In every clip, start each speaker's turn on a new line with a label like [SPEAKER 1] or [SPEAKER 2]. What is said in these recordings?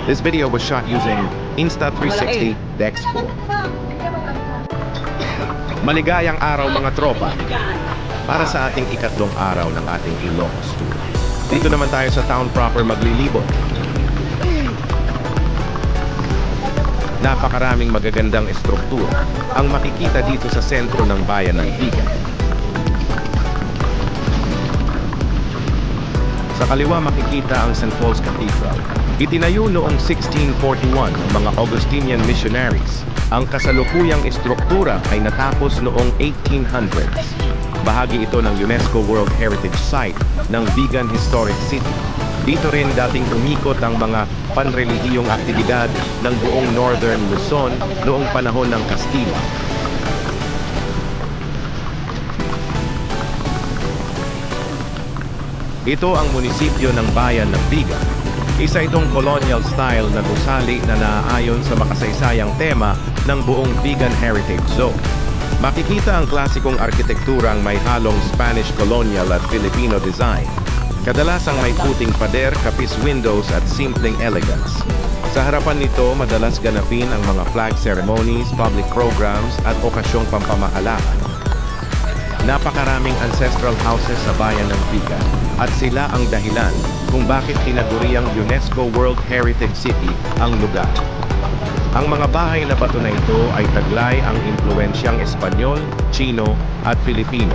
[SPEAKER 1] This video was shot using Insta360 DeX4. Maligayang araw mga tropa para sa ating ikatlong araw ng ating Ilocos Tour. Dito naman tayo sa town proper maglilibot. Napakaraming magagandang estruktura ang makikita dito sa sentro ng bayan ng Vigan. Sa kaliwa makikita ang St. Paul's Cathedral. Itinayo noong 1641 ng mga Augustinian missionaries. Ang kasalukuyang estruktura ay natapos noong 1800s. Bahagi ito ng UNESCO World Heritage Site ng Vigan Historic City. Dito rin dating umikot ang mga panrelihiyong aktibidad ng buong Northern Luzon noong panahon ng Kastila. Ito ang munisipyo ng bayan ng Vigan. Isa itong colonial style na gusali na naaayon sa makasaysayang tema ng buong Vigan Heritage Zone. Makikita ang klasikong arkitekturang may halong Spanish colonial at Filipino design. Kadalasang may puting pader, kapis windows at simpleng elegance. Sa harapan nito, madalas ganapin ang mga flag ceremonies, public programs at okasyong pampamahalaan. Napakaraming ancestral houses sa bayan ng Vigan at sila ang dahilan kung bakit tinaguriang UNESCO World Heritage City ang lugar. Ang mga bahay na bato na ito ay taglay ang impluensyang Espanyol, Chino at Filipino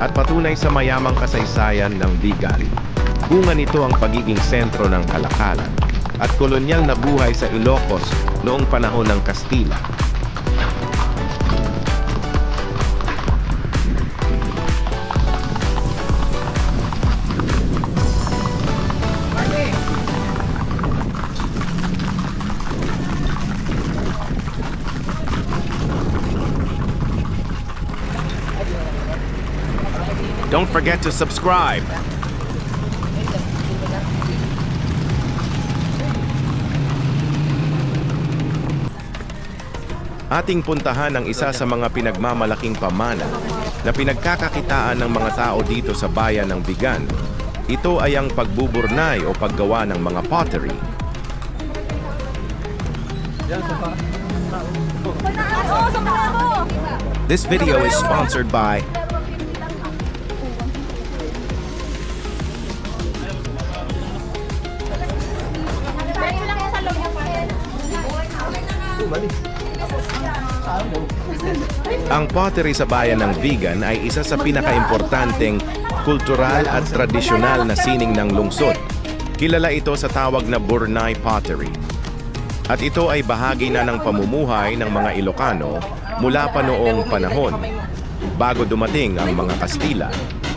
[SPEAKER 1] at patunay sa mayamang kasaysayan ng Vigan. Bunga nito ang pagiging sentro ng kalakalan at kolonyal na buhay sa Ilocos noong panahon ng Kastila. Don't forget to subscribe. Ating puntahan ang isa sa mga pinagmamalaking pamana na pinagkakakitaan ng mga tao dito sa bayan ng Vigan. Ito ay ang pagbuburnay o paggawa ng mga pottery. This video is sponsored by Ang pottery sa bayan ng Vigan ay isa sa pinakaimportanteng kultural at tradisyonal na sining ng lungsod. Kilala ito sa tawag na Burnay Pottery. At ito ay bahagi na ng pamumuhay ng mga Ilocano mula pa noong panahon. Bago dumating ang mga Kastila,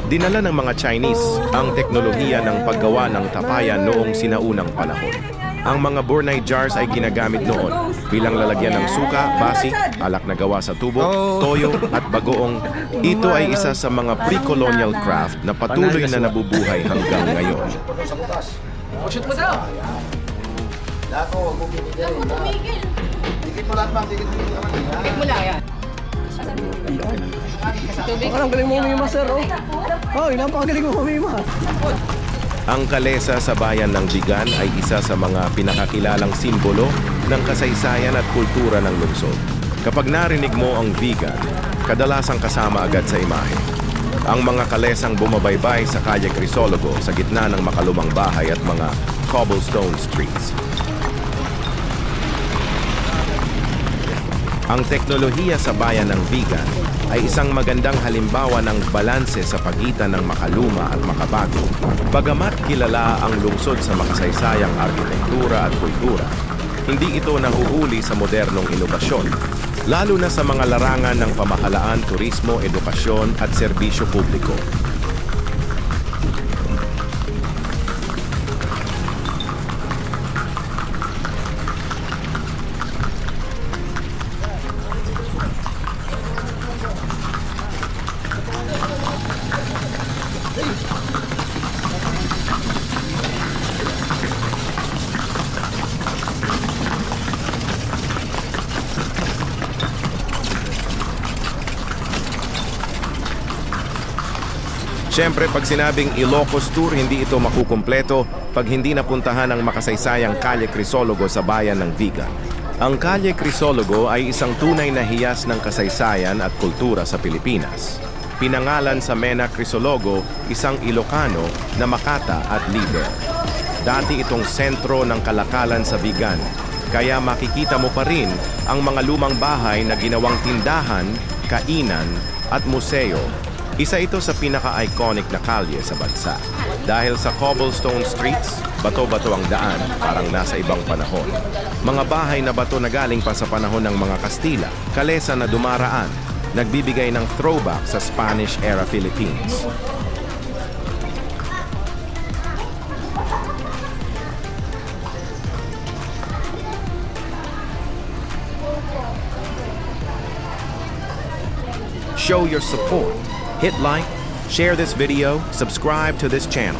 [SPEAKER 1] dinala ng mga Chinese ang teknolohiya ng paggawa ng tapayan noong sinaunang panahon. Ang mga Burnay jars ay ginagamit noon bilang lalagyan ng suka, basi, alak na gawa sa tubo, toyo at bagoong. Ito ay isa sa mga pre-colonial craft na patuloy na nabubuhay hanggang ngayon.
[SPEAKER 2] Ang galing mo umimas, sir. Napakagaling mo umimas.
[SPEAKER 1] Ang kalesa sa bayan ng Vigan ay isa sa mga pinakakilalang simbolo ng kasaysayan at kultura ng lungsod. Kapag narinig mo ang Vigan, kadalasang kasama agad sa imahe. Ang mga kalesang bumabaybay sa Calle Crisologo sa gitna ng makalumang bahay at mga cobblestone streets. Ang teknolohiya sa bayan ng Vigan ay isang magandang halimbawa ng balanse sa pagitan ng makaluma at makabago. Bagamat kilala ang lungsod sa makasaysayang arkitektura at kultura, hindi ito nahuhuli sa modernong inobasyon, lalo na sa mga larangan ng pamahalaan, turismo, edukasyon at serbisyo publiko. Siyempre, pag sinabing Ilocos Tour, hindi ito makukumpleto pag hindi napuntahan ang makasaysayang Calle Crisologo sa bayan ng Vigan. Ang Calle Crisologo ay isang tunay na hiyas ng kasaysayan at kultura sa Pilipinas. Pinangalan sa Mena Crisologo, isang Ilocano na makata at lider. Dati itong sentro ng kalakalan sa Vigan, kaya makikita mo pa rin ang mga lumang bahay na ginawang tindahan, kainan at museo. Isa ito sa pinaka-iconic na kalye sa bansa. Dahil sa cobblestone streets, bato-bato ang daan, parang nasa ibang panahon. Mga bahay na bato na galing pa sa panahon ng mga Kastila, kalesa na dumaraan, nagbibigay ng throwback sa Spanish-era Philippines. Show your support. Hit like, share this video, subscribe to this channel.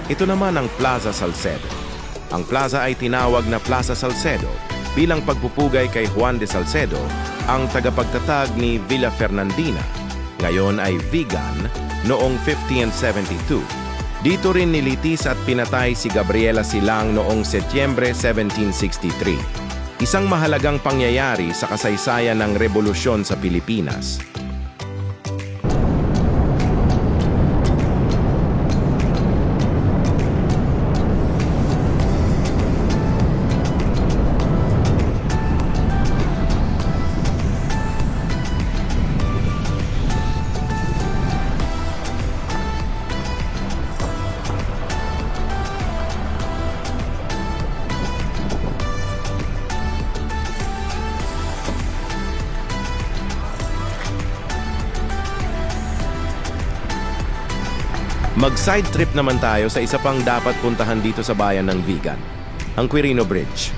[SPEAKER 1] Ito naman ang Plaza Salcedo. Ang plaza ay tinawag na Plaza Salcedo bilang pagpupugay kay Juan de Salcedo, ang tagapagtatag ni Villa Fernandina, ngayon ay Vigan, noong 1572. Dito rin nilitis at pinatay si Gabriela Silang noong Setyembre 1763. Isang mahalagang pangyayari sa kasaysayan ng revolusyon sa Pilipinas. Mag-side trip naman tayo sa isa pang dapat puntahan dito sa bayan ng Vigan, ang Quirino Bridge.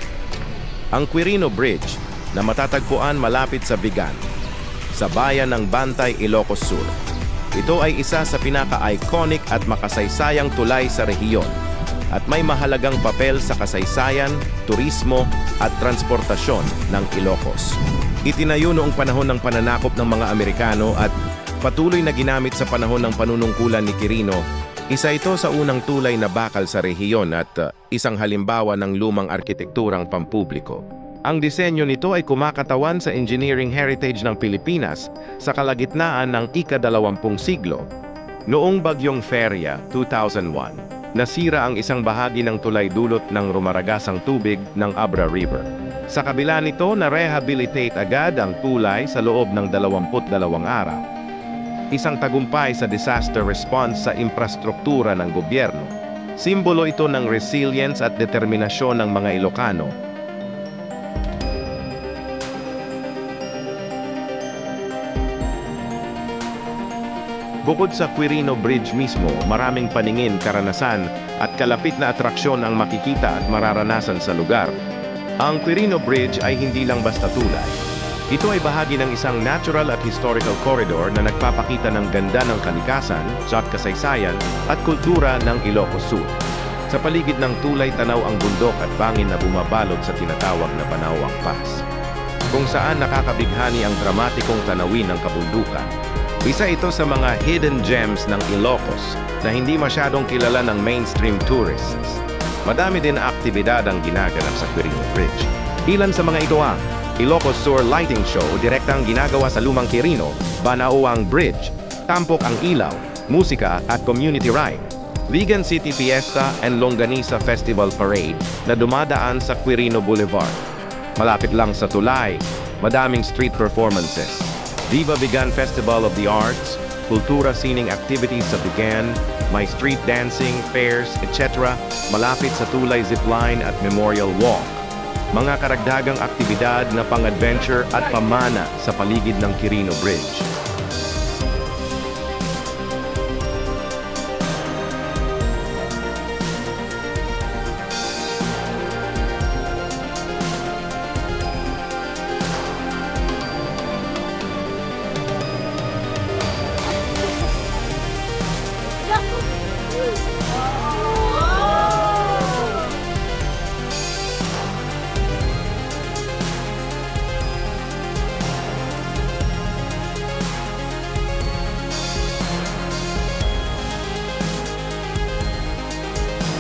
[SPEAKER 1] Ang Quirino Bridge na matatagpuan malapit sa Vigan, sa bayan ng Bantay, Ilocos Sur. Ito ay isa sa pinaka-iconic at makasaysayang tulay sa rehiyon at may mahalagang papel sa kasaysayan, turismo at transportasyon ng Ilocos. Itinayo noong panahon ng pananakop ng mga Amerikano at patuloy na ginamit sa panahon ng panunungkulan ni Quirino. Isa ito sa unang tulay na bakal sa rehiyon at isang halimbawa ng lumang arkitekturang pampubliko. Ang disenyo nito ay kumakatawan sa engineering heritage ng Pilipinas sa kalagitnaan ng ika-20 siglo. Noong Bagyong Feria, 2001, nasira ang isang bahagi ng tulay dulot ng rumaragasang tubig ng Abra River. Sa kabila nito, na-rehabilitate agad ang tulay sa loob ng 22 araw. Isang tagumpay sa disaster response sa infrastruktura ng gobyerno. Simbolo ito ng resilience at determinasyon ng mga Ilocano. Bukod sa Quirino Bridge mismo, maraming paningin, karanasan at kalapit na atraksyon ang makikita at mararanasan sa lugar. Ang Quirino Bridge ay hindi lang basta tulay. Ito ay bahagi ng isang natural at historical corridor na nagpapakita ng ganda ng kalikasan, kasaysayan at kultura ng Ilocos Sur. Sa paligid ng tulay, tanaw ang bundok at bangin na bumabalot sa tinatawag na Banawang Pass, kung saan nakakabighani ang dramatikong tanawin ng kabundukan. Isa ito sa mga hidden gems ng Ilocos na hindi masyadong kilala ng mainstream tourists. Madami din na aktibidad ang ginaganap sa Quirino Bridge. Ilan sa mga ito ang Ilocos Sur Lighting Show, direktang ginagawa sa Lumang Quirino, Banawang Bridge, tampok ang ilaw, musika at community ride, Vegan City Fiesta and Longanisa Festival Parade na dumadaan sa Quirino Boulevard. Malapit lang sa tulay, madaming street performances, Viva Vegan Festival of the Arts, kultura sining activities sa Vegan, may street dancing, fairs, etc. malapit sa tulay zipline at memorial walk. Mga karagdagang aktibidad na pang-adventure at pamana sa paligid ng Quirino Bridge.